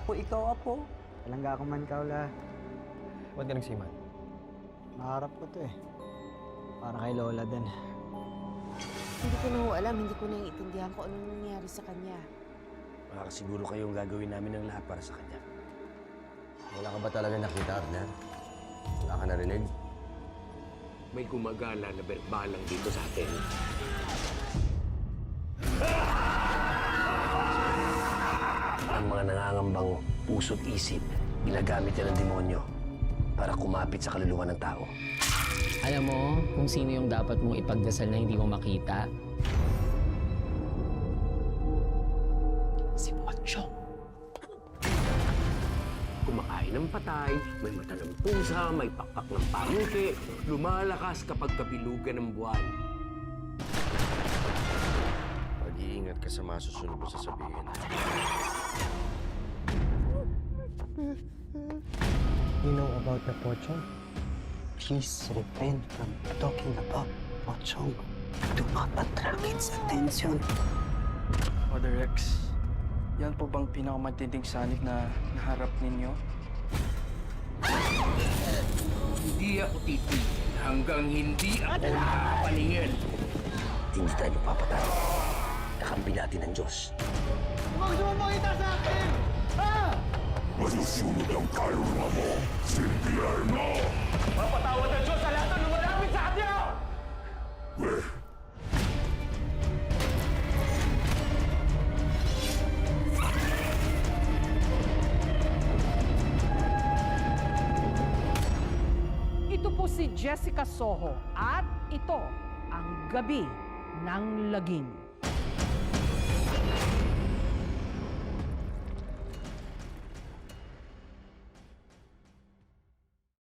Apo, ikaw, Apo. Talangga ako man, Kaula. Ba't ka nagsiman? Naharap ko to eh. Para kay Lola din. Hindi ko na ho alam, hindi ko naiintindihan kung anong nangyari sa kanya. Makakasiguro kayong gagawin namin ng lahat para sa kanya. Wala ka ba talaga nakita, Arner? Wala ka narinig? May gumagala na berbalang dito sa atin. Ang mga nangangambang puso't isip, ginagamit yan ng demonyo para kumapit sa kaluluwa ng tao. Alam mo kung sino yung dapat mong ipagdasal na hindi mo makita? Si Pochong. Kumakain ng patay, may mata ng pusa, may pakpak ng pamuki, lumalakas kapag kabilugan ng buwan. Mag-iingat ka sa masusunod mo sasabihin. You know about the Pochong? Please refrain from talking about Pochong. Do not attract its attention. Father Rex, yan po bang pinakamatinding sanib na naharap ninyo? Hindi ako titigil hanggang hindi ako nakapaningin. Hindi tayo magpapatay. Kakampi natin ang Diyos. Masusunod ang kaluluwa mo, Silvierno! Mapatawad ang Diyos sa lahat ng lumalapit sa kanya! Ito po si Jessica Soho at ito ang Gabi ng Lagim.